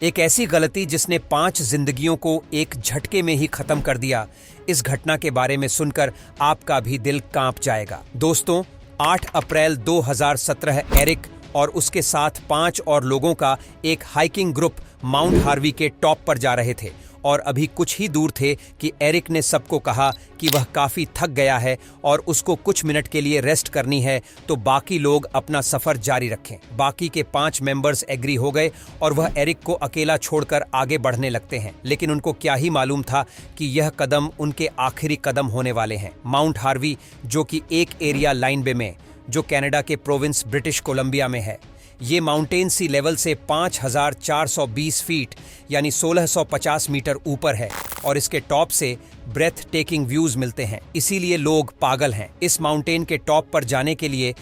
एक ऐसी गलती जिसने 5 जिंदगियों को एक झटके में ही खत्म कर दिया। इस घटना के बारे में सुनकर आपका भी दिल कांप जाएगा। दोस्तों, 8 अप्रैल 2017 एरिक और उसके साथ 5 और लोगों का एक हाइकिंग ग्रुप माउंट हार्वी के टॉप पर जा रहे थे और अभी कुछ ही दूर थे कि एरिक ने सबको कहा कि वह काफी थक गया है और उसको कुछ मिनट के लिए रेस्ट करनी है, तो बाकी लोग अपना सफर जारी रखें। बाकी के 5 मेंबर्स एग्री हो गए और वह एरिक को अकेला छोड़कर आगे बढ़ने लगते हैं। लेकिन उनको क्या ही मालूम था कि यह कदम उनके आखिरी कदम होने वाले हैं। माउंट हार्वी, जो कि एक एरिया लाइन बे में, जो कनाडा के प्रोविंस ब्रिटिश कोलंबिया में है, ये माउंटेन सी लेवल से 5420 फीट यानी 1650 मीटर ऊपर है और इसके टॉप से ब्रेथ टेकिंग व्यूज मिलते हैं। इसीलिए लोग पागल हैं। इस माउंटेन के टॉप पर जाने के लिए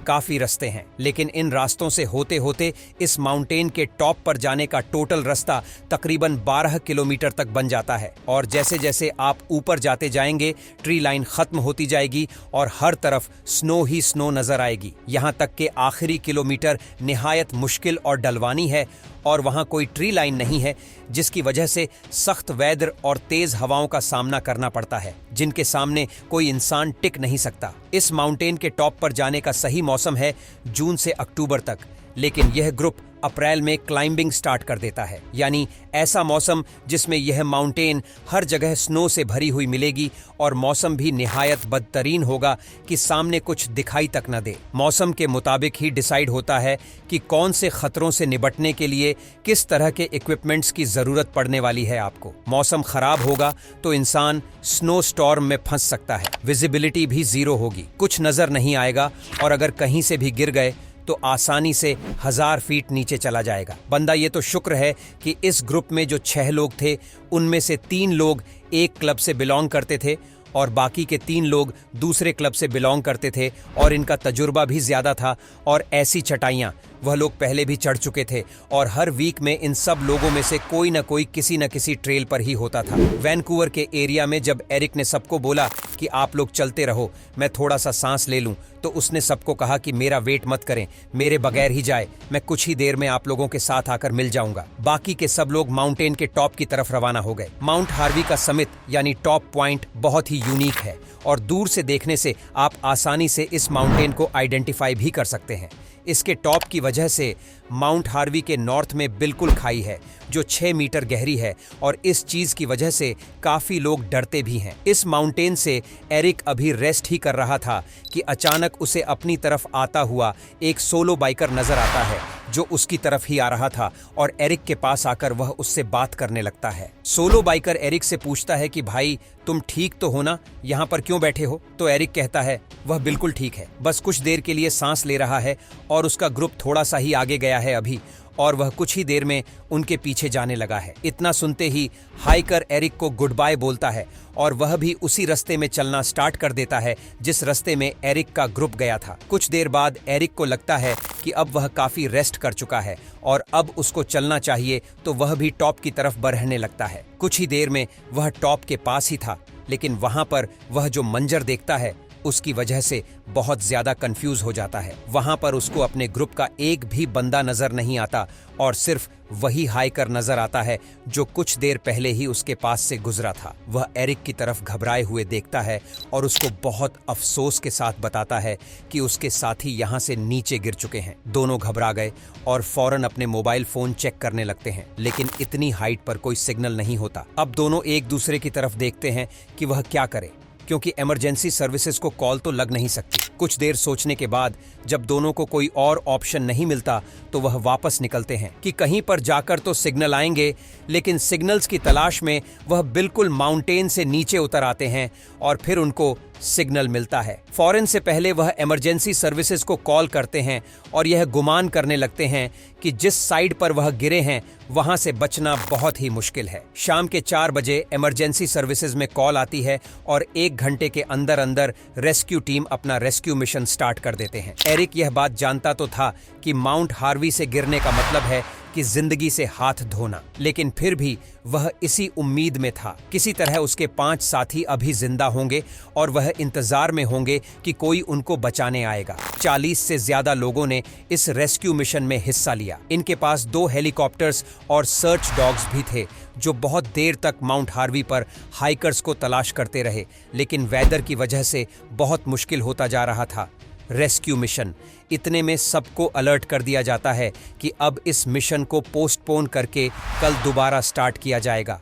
काफी रास्ते हैं, लेकिन इन रास्तों से होते होते इस माउंटेन के टॉप पर जाने का टोटल रास्ता तकरीबन 12 किलोमीटर तक बन जाता है। और जैसे जैसे आप ऊपर जाते जाएंगे, ट्री लाइन खत्म होती जाएगी और हर तरफ स्नो ही स्नो नजर आएगी। यहाँ तक के आखिरी किलोमीटर निहायत मुश्किल और डलवानी है और वहां कोई ट्री लाइन नहीं है, जिसकी वजह से सख्त वेदर और तेज हवाओं का सामना करना पड़ता है, जिनके सामने कोई इंसान टिक नहीं सकता। इस माउंटेन के टॉप पर जाने का सही मौसम है जून से अक्टूबर तक, लेकिन यह ग्रुप अप्रैल में क्लाइंबिंग स्टार्ट कर देता है, यानी ऐसा मौसम जिसमें यह माउंटेन हर जगह स्नो से भरी हुई मिलेगी और मौसम भी निहायत बदतरीन होगा कि सामने कुछ दिखाई तक न दे। मौसम के मुताबिक ही डिसाइड होता है कि कौन से खतरों से निपटने के लिए किस तरह के इक्विपमेंट्स की जरूरत पड़ने वाली है आपको। मौसम खराब होगा तो इंसान स्नो स्टॉर्म में फंस सकता है, विजिबिलिटी भी 0 होगी, कुछ नजर नहीं आएगा और अगर कहीं से भी गिर गए तो आसानी से 1000 फीट नीचे चला जाएगा। बंदा ये तो शुक्र है कि इस ग्रुप में जो 6 लोग थे, उनमें से 3 लोग एक क्लब से बिलोंग करते थे और बाकी के 3 लोग दूसरे क्लब से बिलोंग करते थे और इनका तजुर्बा भी ज्यादा था और ऐसी चटाइयाँ वह लोग पहले भी चढ़ चुके थे और हर वीक में इन सब लोगों में से कोई न कोई किसी न किसी ट्रेल पर ही होता था। वैंकूवर के एरिया में जब एरिक ने सबको बोला कि आप लोग चलते रहो, मैं थोड़ा सा सांस ले लूं, तो उसने सबको कहा कि मेरा वेट मत करें, मेरे बगैर ही जाए, मैं कुछ ही देर में आप लोगों के साथ आकर मिल जाऊंगा। बाकी के सब लोग माउंटेन के टॉप की तरफ रवाना हो गए। माउंट हार्वी का समिट यानी टॉप पॉइंट बहुत ही यूनिक है और दूर से देखने से आप आसानी से इस माउंटेन को आइडेंटिफाई भी कर सकते हैं। इसके टॉप की वजह से माउंट हार्वी के नॉर्थ में बिल्कुल खाई है जो 6 मीटर गहरी है और इस चीज की वजह से काफी लोग डरते भी हैं। इस माउंटेन से एरिक अभी रेस्ट ही कर रहा था कि अचानक उसे अपनी तरफ आता हुआ एक सोलो बाइकर नजर आता है जो उसकी तरफ ही आ रहा था और एरिक के पास आकर वह उससे बात करने लगता है। सोलो बाइकर एरिक से पूछता है कि भाई तुम ठीक तो हो ना, यहाँ पर क्यों बैठे हो? तो एरिक कहता है वह बिल्कुल ठीक है, बस कुछ देर के लिए सांस ले रहा है और उसका ग्रुप थोड़ा सा ही आगे गया है अभी और वह कुछ ही देर में उनके पीछे जाने लगा है। इतना सुनते ही हाइकर एरिक को गुड बाय बोलता है और वह भी उसी रास्ते में चलना स्टार्ट कर देता है जिस रास्ते में एरिक का ग्रुप गया था। कुछ देर बाद एरिक को लगता है कि अब वह काफी रेस्ट कर चुका है और अब उसको चलना चाहिए, तो वह भी टॉप की तरफ बढ़ने लगता है। कुछ ही देर में वह टॉप के पास ही था, लेकिन वहां पर वह जो मंजर देखता है उसकी वजह से बहुत ज्यादा कंफ्यूज हो जाता है। वहां पर उसको अपने ग्रुप का एक भी बंदा नजर नहीं आता और सिर्फ वही हाइकर नजर आता है जो कुछ देर पहले ही उसके पास से गुजरा था। वह एरिक की तरफ घबराए हुए देखता है और उसको बहुत अफसोस के साथ बताता है कि उसके साथी यहाँ से नीचे गिर चुके हैं। दोनों घबरा गए और फौरन अपने मोबाइल फोन चेक करने लगते हैं, लेकिन इतनी हाइट पर कोई सिग्नल नहीं होता। अब दोनों एक दूसरे की तरफ देखते हैं कि वह क्या करे, क्योंकि इमरजेंसी सर्विसेज को कॉल तो लग नहीं सकती। कुछ देर सोचने के बाद जब दोनों को कोई और ऑप्शन नहीं मिलता तो वह वापस निकलते हैं कि कहीं पर जाकर तो सिग्नल आएंगे, लेकिन सिग्नल्स की तलाश में वह बिल्कुल माउंटेन से नीचे उतर आते हैं और फिर उनको सिग्नल मिलता है। फौरन से पहले वह इमरजेंसी सर्विसेज को कॉल करते हैं और यह गुमान करने लगते हैं कि जिस साइड पर वह गिरे हैं वहां से बचना बहुत ही मुश्किल है। शाम के 4 बजे इमरजेंसी सर्विसेज में कॉल आती है और 1 घंटे के अंदर अंदर रेस्क्यू टीम अपना रेस्क्यू मिशन स्टार्ट कर देते हैं। एरिक यह बात जानता तो था कि माउंट हार्वी से गिरने का मतलब है कि जिंदगी से हाथ धोना। लेकिन फिर भी वह इसी उम्मीद में था, किसी तरह उसके 5 साथी अभी जिंदा होंगे और वह इंतजार में होंगे कि कोई उनको बचाने आएगा। 40 से ज्यादा लोगों ने इस रेस्क्यू मिशन में हिस्सा लिया। इनके पास 2 हेलीकॉप्टर्स और सर्च डॉग्स भी थे जो बहुत देर तक माउंट हार्वी पर हाइकर्स को तलाश करते रहे, लेकिन वेदर की वजह से बहुत मुश्किल होता जा रहा था। रेस्क्यू मिशन, इतने में सबको अलर्ट कर दिया जाता है कि अब इस मिशन को पोस्टपोन करके कल दोबारा स्टार्ट किया जाएगा।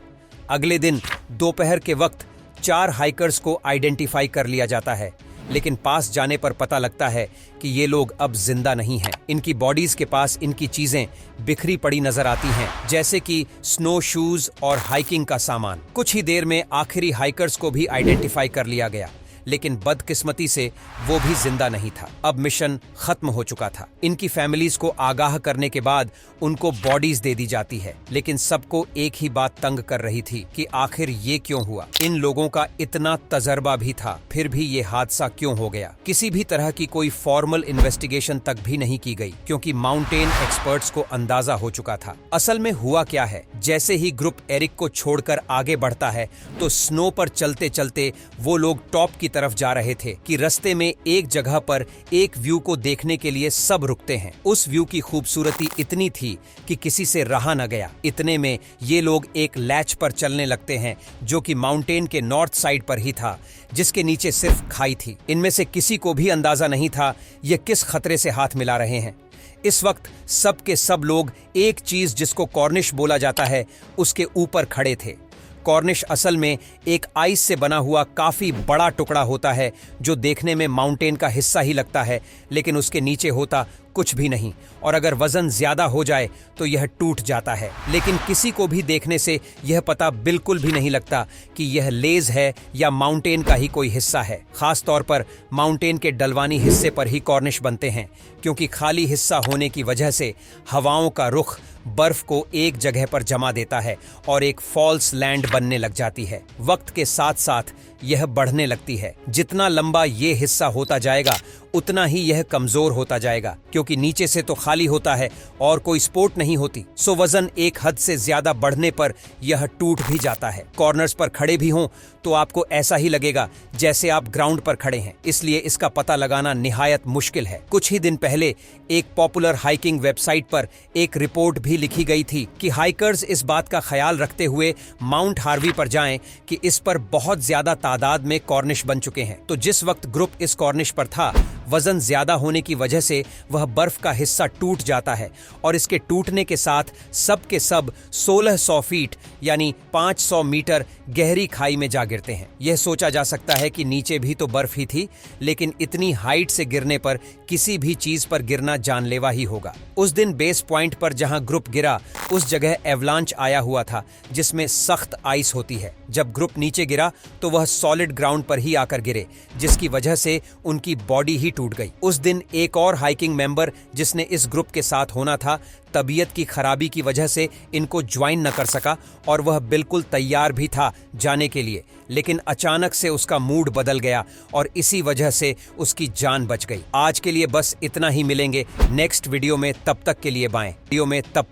अगले दिन दोपहर के वक्त 4 हाइकर्स को आइडेंटिफाई कर लिया जाता है, लेकिन पास जाने पर पता लगता है कि ये लोग अब जिंदा नहीं हैं। इनकी बॉडीज के पास इनकी चीजें बिखरी पड़ी नजर आती हैं, जैसे कि स्नो शूज और हाइकिंग का सामान। कुछ ही देर में आखिरी हाइकर्स को भी आइडेंटिफाई कर लिया गया, लेकिन बदकिस्मती से वो भी जिंदा नहीं था। अब मिशन खत्म हो चुका था। इनकी फैमिलीज को आगाह करने के बाद उनको बॉडीज दे दी जाती है, लेकिन सबको एक ही बात तंग कर रही थी कि आखिर ये क्यों हुआ। इन लोगों का इतना तजर्बा भी था, फिर भी ये हादसा क्यों हो गया। किसी भी तरह की कोई फॉर्मल इन्वेस्टिगेशन तक भी नहीं की गई, क्योंकि माउंटेन एक्सपर्ट्स को अंदाजा हो चुका था असल में हुआ क्या है। जैसे ही ग्रुप एरिक को छोड़कर आगे बढ़ता है तो स्नो पर चलते चलते वो लोग टॉप की तरफ जा रहे थे कि रास्ते में एक जगह पर एक व्यू को देखने के लिए सब रुकते हैं। उस व्यू की खूबसूरती इतनी थी कि किसी से रहा न गया। इतने में ये लोग एक लैच पर चलने लगते हैं जो कि माउंटेन के नॉर्थ साइड पर ही था, जिसके नीचे सिर्फ खाई थी। इनमें से किसी को भी अंदाजा नहीं था ये किस खतरे से हाथ मिला रहे हैं। इस वक्त सब के सब लोग एक चीज जिसको कॉर्निश बोला जाता है उसके ऊपर खड़े थे। कॉर्निश असल में एक आइस से बना हुआ काफी बड़ा टुकड़ा होता है जो देखने में माउंटेन का हिस्सा ही लगता है, लेकिन उसके नीचे होता कुछ भी नहीं, और अगर वजन ज्यादा हो जाए तो यह टूट जाता है। लेकिन किसी को भी देखने से यह पता बिल्कुल भी नहीं लगता कि यह लेज है या माउंटेन का ही कोई हिस्सा है। खास तौर पर माउंटेन के डलवानी हिस्से पर ही कॉर्निश बनते हैं, क्योंकि खाली हिस्सा होने की वजह से हवाओं का रुख बर्फ को एक जगह पर जमा देता है और एक फॉल्स लैंड बनने लग जाती है। वक्त के साथ साथ यह बढ़ने लगती है। जितना लंबा ये हिस्सा होता जाएगा उतना ही यह कमजोर होता जाएगा, क्योंकि नीचे से तो खाली होता है और कोई सपोर्ट नहीं होती। सो वजन एक हद से ज्यादा बढ़ने पर यह टूट भी जाता है। कॉर्नर्स पर खड़े भी हों तो आपको ऐसा ही लगेगा जैसे आप ग्राउंड पर खड़े हैं, इसलिए इसका पता लगाना निहायत मुश्किल है। कुछ ही दिन पहले एक पॉपुलर हाइकिंग वेबसाइट पर एक रिपोर्ट भी लिखी गई थी कि हाइकर्स इस बात का ख्याल रखते हुए माउंट हार्वी पर जाएं कि इस पर बहुत ज्यादा तादाद में कॉर्निश बन चुके हैं। तो जिस वक्त ग्रुप इस कॉर्निश पर था, वजन ज्यादा होने की वजह से वह बर्फ का हिस्सा टूट जाता है और इसके टूटने के साथ सब के सब 1600 फीट यानी 500 मीटर गहरी खाई में जा गिरते हैं। यह सोचा जा सकता है कि नीचे भी तो बर्फ ही थी, लेकिन इतनी हाइट से गिरने पर किसी भी चीज पर गिरना जानलेवा ही होगा। उस दिन बेस पॉइंट पर जहां ग्रुप गिरा उस जगह एवलांच आया हुआ था, जिसमें सख्त आइस होती है। जब ग्रुप नीचे गिरा तो वह सॉलिड ग्राउंड पर ही आकर गिरे, जिसकी वजह से उनकी बॉडी ही टूट गई। उस दिन एक और हाइकिंग मेंबर जिसने इस ग्रुप के साथ होना था, तबीयत की खराबी की वजह से इनको ज्वाइन न कर सका और वह बिल्कुल तैयार भी था जाने के लिए, लेकिन अचानक से उसका मूड बदल गया और इसी वजह से उसकी जान बच गई। आज के लिए बस इतना ही, मिलेंगे नेक्स्ट वीडियो में, तब तक के लिए बाय। वीडियो में तब